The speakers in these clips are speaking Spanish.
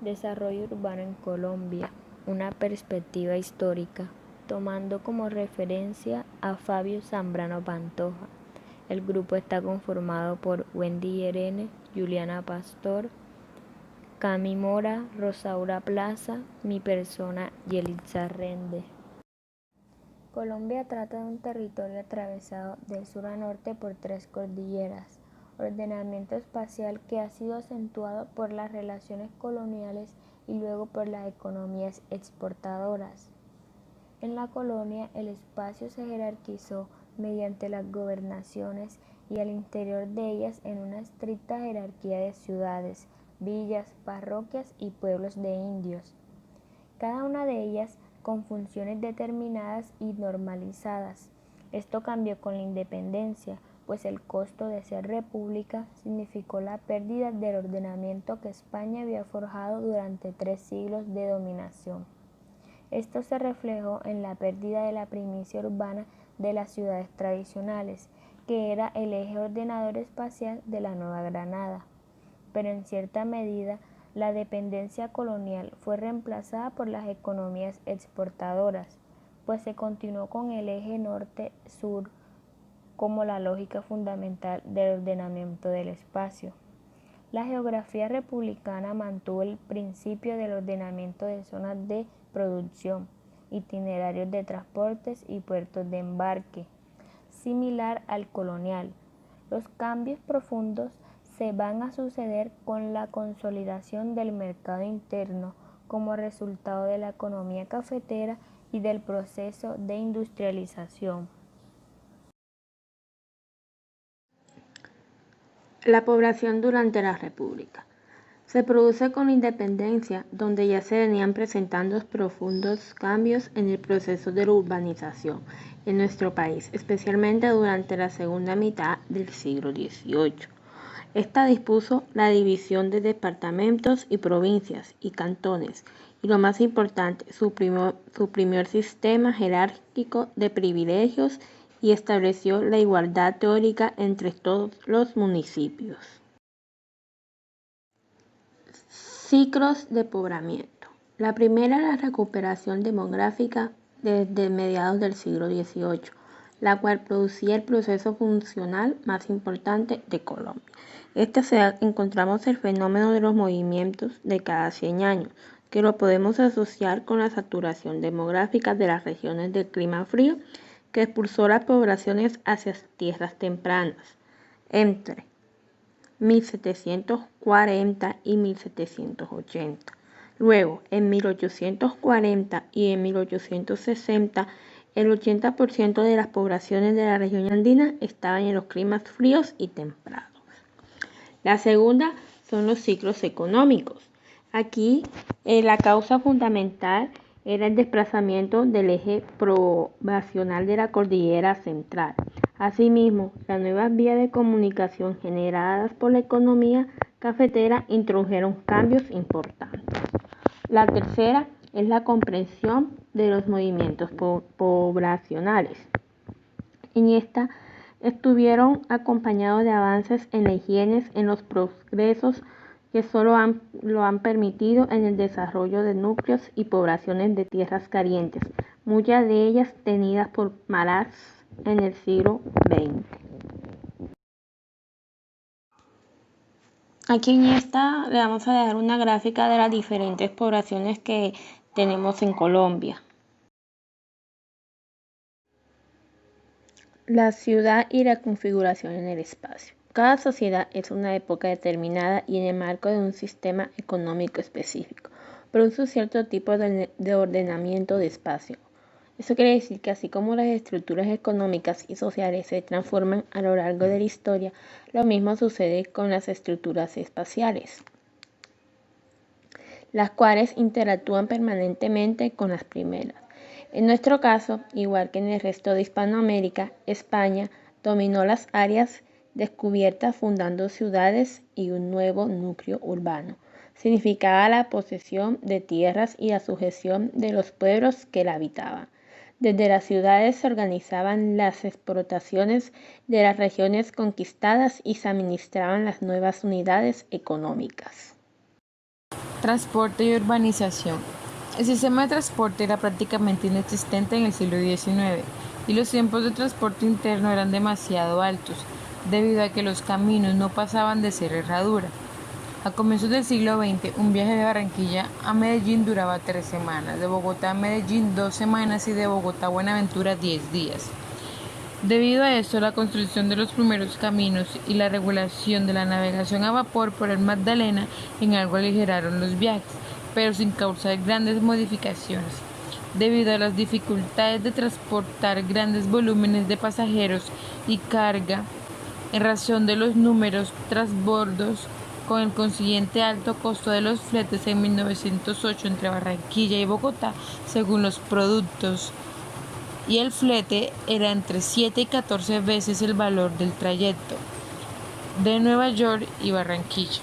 Desarrollo urbano en Colombia, una perspectiva histórica, tomando como referencia a Fabio Zambrano Pantoja. El grupo está conformado por Wendy Irene, Juliana Pastor, Cami Mora, Rosaura Plaza, mi persona Yelitza Rende. Colombia trata de un territorio atravesado de sur a norte por 3 cordilleras, ordenamiento espacial que ha sido acentuado por las relaciones coloniales y luego por las economías exportadoras. En la colonia el espacio se jerarquizó mediante las gobernaciones y al interior de ellas en una estricta jerarquía de ciudades, villas, parroquias y pueblos de indios. Cada una de ellas con funciones determinadas y normalizadas. Esto cambió con la independencia, pues el costo de ser república significó la pérdida del ordenamiento que España había forjado durante 3 siglos de dominación. Esto se reflejó en la pérdida de la primicia urbana de las ciudades tradicionales, que era el eje ordenador espacial de la Nueva Granada. Pero en cierta medida, la dependencia colonial fue reemplazada por las economías exportadoras, pues se continuó con el eje norte-sur como la lógica fundamental del ordenamiento del espacio. La geografía republicana mantuvo el principio del ordenamiento de zonas de producción, itinerarios de transportes y puertos de embarque, similar al colonial. Los cambios profundos se van a suceder con la consolidación del mercado interno como resultado de la economía cafetera y del proceso de industrialización. La población durante la República. Se produce con la independencia, donde ya se venían presentando profundos cambios en el proceso de urbanización en nuestro país, especialmente durante la segunda mitad del siglo XVIII. Esta dispuso la división de departamentos y provincias y cantones, y lo más importante, suprimió el sistema jerárquico de privilegios y estableció la igualdad teórica entre todos los municipios. Ciclos de poblamiento. La primera es la recuperación demográfica desde mediados del siglo XVIII, la cual producía el proceso funcional más importante de Colombia. Encontramos el fenómeno de los movimientos de cada 100 años, que lo podemos asociar con la saturación demográfica de las regiones del clima frío, que expulsó las poblaciones hacia tierras tempranas, entre 1740 y 1780. Luego, en 1840 y en 1860, el 80% de las poblaciones de la región andina estaban en los climas fríos y templados. La segunda son los ciclos económicos. Aquí la causa fundamental era el desplazamiento del eje poblacional de la cordillera central. Asimismo, las nuevas vías de comunicación generadas por la economía cafetera introdujeron cambios importantes. La tercera es la comprensión de los movimientos poblacionales. En esta estuvieron acompañados de avances en la higiene, en los progresos que solo lo han permitido en el desarrollo de núcleos y poblaciones de tierras calientes, muchas de ellas tenidas por Marx en el siglo XX. Aquí en esta le vamos a dejar una gráfica de las diferentes poblaciones que tenemos en Colombia. La ciudad y la configuración en el espacio. Cada sociedad es una época determinada y en el marco de un sistema económico específico. Produce un cierto tipo de ordenamiento de espacio. Eso quiere decir que así como las estructuras económicas y sociales se transforman a lo largo de la historia, lo mismo sucede con las estructuras espaciales, las cuales interactúan permanentemente con las primeras. En nuestro caso, igual que en el resto de Hispanoamérica, España dominó las áreas descubiertas fundando ciudades y un nuevo núcleo urbano. Significaba la posesión de tierras y la sujeción de los pueblos que la habitaban. Desde las ciudades se organizaban las explotaciones de las regiones conquistadas y se administraban las nuevas unidades económicas. Transporte y urbanización. El sistema de transporte era prácticamente inexistente en el siglo XIX y los tiempos de transporte interno eran demasiado altos, debido a que los caminos no pasaban de ser herradura. A comienzos del siglo XX, un viaje de Barranquilla a Medellín duraba 3 semanas, de Bogotá a Medellín 2 semanas y de Bogotá a Buenaventura 10 días. Debido a esto, la construcción de los primeros caminos y la regulación de la navegación a vapor por el Magdalena en algo aligeraron los viajes, pero sin causar grandes modificaciones. Debido a las dificultades de transportar grandes volúmenes de pasajeros y carga, en razón de los números transbordos, con el consiguiente alto costo de los fletes en 1908 entre Barranquilla y Bogotá, según los productos, y el flete era entre 7 y 14 veces el valor del trayecto de Nueva York y Barranquilla.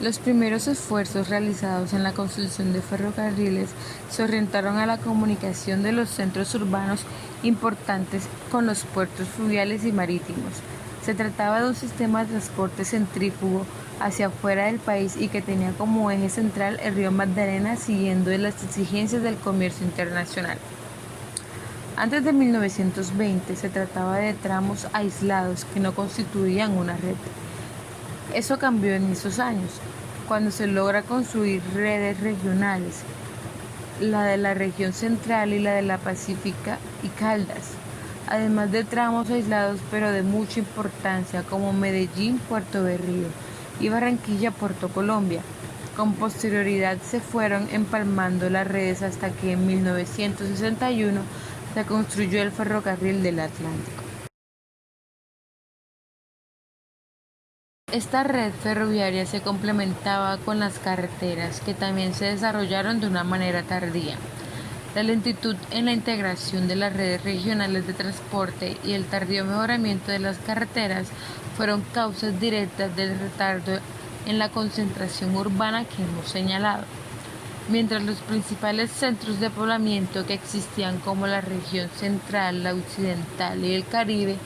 Los primeros esfuerzos realizados en la construcción de ferrocarriles se orientaron a la comunicación de los centros urbanos importantes con los puertos fluviales y marítimos. Se trataba de un sistema de transporte centrífugo hacia afuera del país y que tenía como eje central el río Magdalena, siguiendo las exigencias del comercio internacional. Antes de 1920 se trataba de tramos aislados que no constituían una red. Eso cambió en esos años, cuando se logra construir redes regionales, la de la región central y la de la Pacífica y Caldas, además de tramos aislados pero de mucha importancia como Medellín, Puerto Berrío y Barranquilla, Puerto Colombia. Con posterioridad se fueron empalmando las redes hasta que en 1961 se construyó el ferrocarril del Atlántico. Esta red ferroviaria se complementaba con las carreteras, que también se desarrollaron de una manera tardía. La lentitud en la integración de las redes regionales de transporte y el tardío mejoramiento de las carreteras fueron causas directas del retardo en la concentración urbana que hemos señalado. Mientras los principales centros de poblamiento que existían, como la región central, la occidental y el Caribe,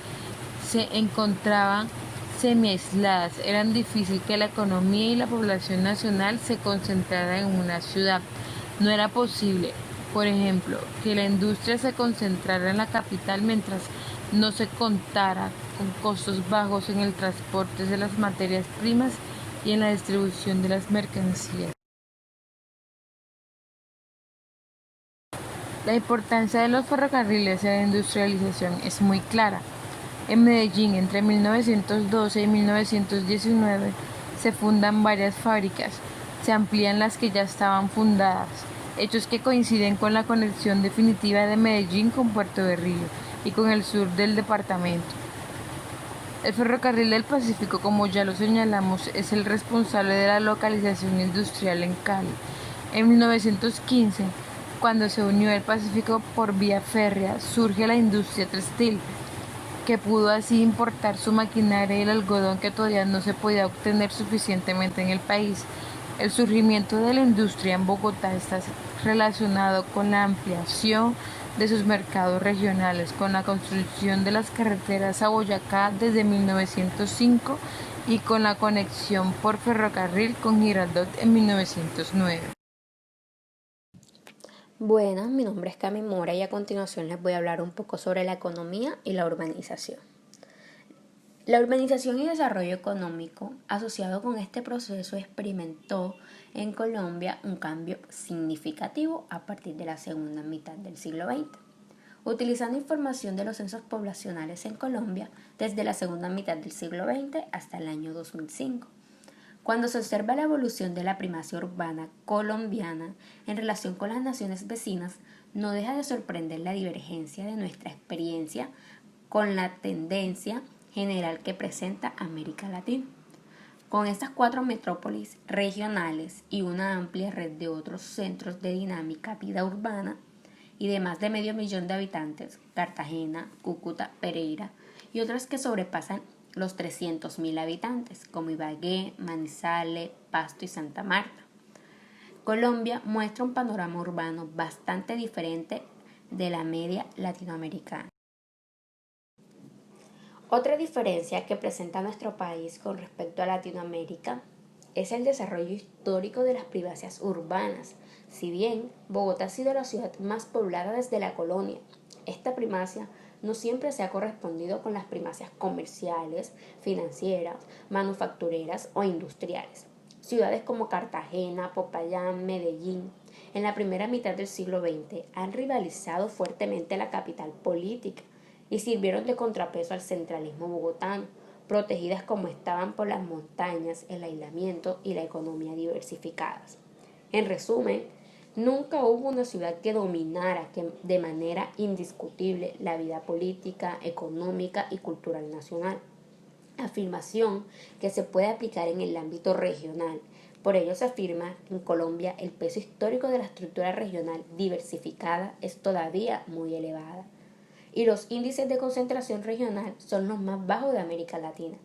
se encontraban semi-aisladas, era difícil que la economía y la población nacional se concentraran en una ciudad. No era posible, por ejemplo, que la industria se concentrara en la capital mientras no se contara con costos bajos en el transporte de las materias primas y en la distribución de las mercancías. La importancia de los ferrocarriles en la industrialización es muy clara. En Medellín, entre 1912 y 1919, se fundan varias fábricas, se amplían las que ya estaban fundadas, hechos que coinciden con la conexión definitiva de Medellín con Puerto Berrío y con el sur del departamento. El ferrocarril del Pacífico, como ya lo señalamos, es el responsable de la localización industrial en Cali. En 1915, cuando se unió el Pacífico por vía férrea, surge la industria textil, que pudo así importar su maquinaria y el algodón que todavía no se podía obtener suficientemente en el país. El surgimiento de la industria en Bogotá está relacionado con la ampliación de sus mercados regionales, con la construcción de las carreteras a Boyacá desde 1905 y con la conexión por ferrocarril con Girardot en 1909. Buenas, mi nombre es Cami Mora y a continuación les voy a hablar un poco sobre la economía y la urbanización. La urbanización y desarrollo económico asociado con este proceso experimentó en Colombia un cambio significativo a partir de la segunda mitad del siglo XX. Utilizando información de los censos poblacionales en Colombia desde la segunda mitad del siglo XX hasta el año 2005. Cuando se observa la evolución de la primacía urbana colombiana en relación con las naciones vecinas, no deja de sorprender la divergencia de nuestra experiencia con la tendencia general que presenta América Latina. Con estas 4 metrópolis regionales y una amplia red de otros centros de dinámica vida urbana y de más de medio millón de habitantes, Cartagena, Cúcuta, Pereira y otras que sobrepasan los 300.000 habitantes, como Ibagué, Manizales, Pasto y Santa Marta. Colombia muestra un panorama urbano bastante diferente de la media latinoamericana. Otra diferencia que presenta nuestro país con respecto a Latinoamérica es el desarrollo histórico de las primicias urbanas. Si bien Bogotá ha sido la ciudad más poblada desde la colonia, esta primacia no siempre se ha correspondido con las primicias comerciales, financieras, manufactureras o industriales. Ciudades como Cartagena, Popayán, Medellín, en la primera mitad del siglo XX han rivalizado fuertemente la capital política y sirvieron de contrapeso al centralismo bogotano, protegidas como estaban por las montañas, el aislamiento y la economía diversificadas. En resumen, nunca hubo una ciudad que dominara de manera indiscutible la vida política, económica y cultural nacional. Afirmación que se puede aplicar en el ámbito regional. Por ello se afirma que en Colombia el peso histórico de la estructura regional diversificada es todavía muy elevada y los índices de concentración regional son los más bajos de América Latina.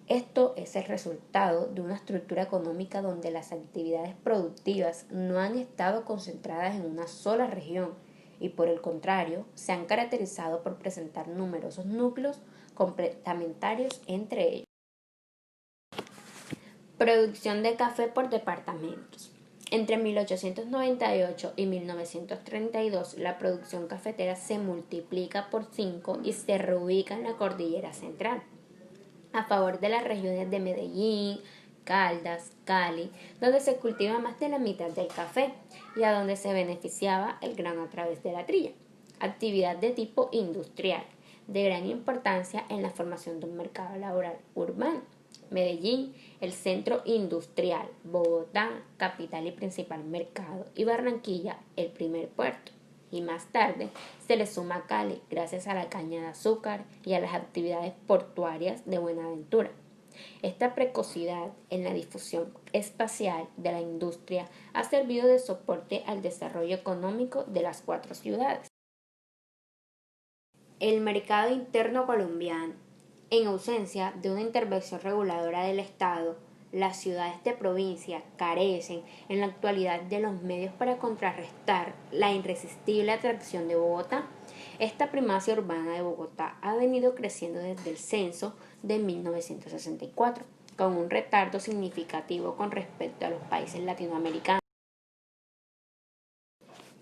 Esto es el resultado de una estructura económica donde las actividades productivas no han estado concentradas en una sola región y por el contrario se han caracterizado por presentar numerosos núcleos complementarios entre ellos. Producción de café por departamentos. Entre 1898 y 1932, la producción cafetera se multiplica por 5 y se reubica en la cordillera central, a favor de las regiones de Medellín, Caldas, Cali, donde se cultiva más de la mitad del café y a donde se beneficiaba el grano a través de la trilla. Actividad de tipo industrial, de gran importancia en la formación de un mercado laboral urbano. Medellín, el centro industrial, Bogotá, capital y principal mercado, y Barranquilla, el primer puerto. Y más tarde se le suma Cali, gracias a la caña de azúcar y a las actividades portuarias de Buenaventura. Esta precocidad en la difusión espacial de la industria ha servido de soporte al desarrollo económico de las 4 ciudades. El mercado interno colombiano. En ausencia de una intervención reguladora del Estado, las ciudades de provincia carecen en la actualidad de los medios para contrarrestar la irresistible atracción de Bogotá. Esta primacia urbana de Bogotá ha venido creciendo desde el censo de 1964, con un retardo significativo con respecto a los países latinoamericanos.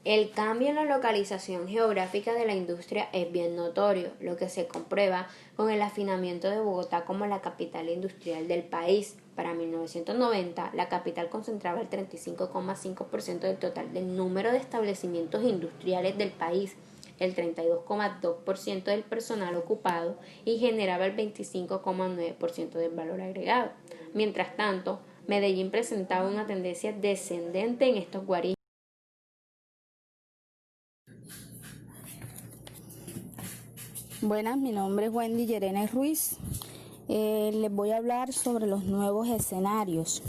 El cambio en la localización geográfica de la industria es bien notorio, lo que se comprueba con el afinamiento de Bogotá como la capital industrial del país. Para 1990, la capital concentraba el 35,5% del total del número de establecimientos industriales del país, el 32,2% del personal ocupado y generaba el 25,9% del valor agregado. Mientras tanto, Medellín presentaba una tendencia descendente en estos guarismos. Buenas, mi nombre es Wendy Yerene Ruiz. Les voy a hablar sobre los nuevos escenarios.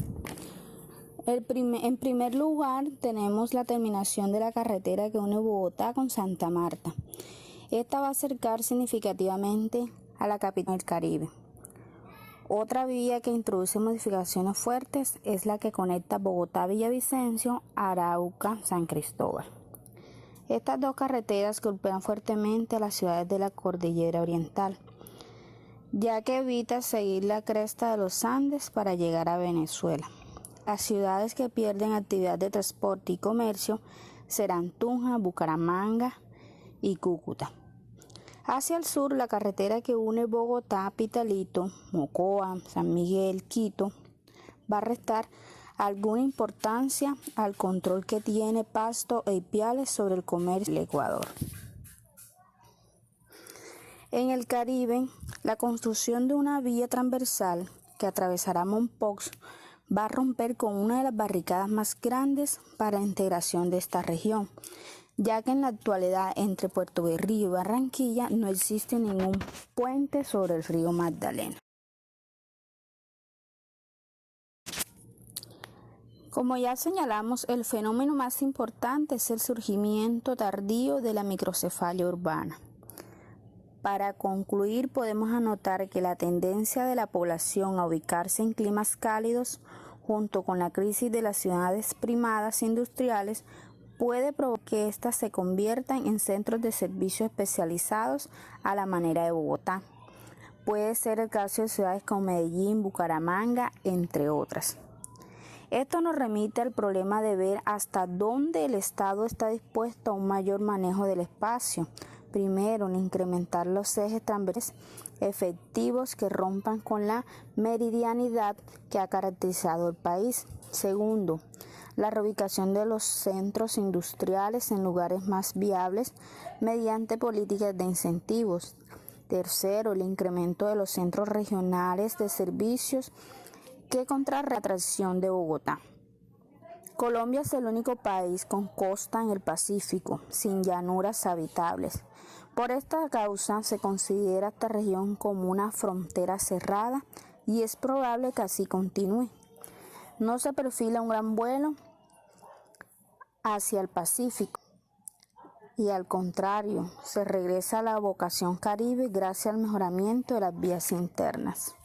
En primer lugar, tenemos la terminación de la carretera que une Bogotá con Santa Marta. Esta va a acercar significativamente a la capital del Caribe. Otra vía que introduce modificaciones fuertes es la que conecta Bogotá-Villavicencio, Arauca-San Cristóbal. Estas 2 carreteras golpean fuertemente a las ciudades de la cordillera oriental, ya que evita seguir la cresta de los Andes para llegar a Venezuela. Las ciudades que pierden actividad de transporte y comercio serán Tunja, Bucaramanga y Cúcuta. Hacia el sur, la carretera que une Bogotá, Pitalito, Mocoa, San Miguel, Quito, va a restar alguna importancia al control que tiene Pasto e Ipiales sobre el comercio del Ecuador. En el Caribe, la construcción de una vía transversal que atravesará Mompox va a romper con una de las barricadas más grandes para la integración de esta región, ya que en la actualidad entre Puerto Berrío y Barranquilla no existe ningún puente sobre el río Magdalena. Como ya señalamos, el fenómeno más importante es el surgimiento tardío de la microcefalia urbana. Para concluir, podemos anotar que la tendencia de la población a ubicarse en climas cálidos, junto con la crisis de las ciudades primadas industriales, puede provocar que éstas se conviertan en centros de servicios especializados a la manera de Bogotá. Puede ser el caso de ciudades como Medellín, Bucaramanga, entre otras. Esto nos remite al problema de ver hasta dónde el Estado está dispuesto a un mayor manejo del espacio. Primero, incrementar los ejes transversales efectivos que rompan con la meridianidad que ha caracterizado el país. Segundo, la reubicación de los centros industriales en lugares más viables mediante políticas de incentivos. Tercero, el incremento de los centros regionales de servicios que contrarresta la atracción de Bogotá. Colombia es el único país con costa en el Pacífico, sin llanuras habitables. Por esta causa se considera esta región como una frontera cerrada y es probable que así continúe. No se perfila un gran vuelo hacia el Pacífico y al contrario, se regresa a la vocación caribe gracias al mejoramiento de las vías internas.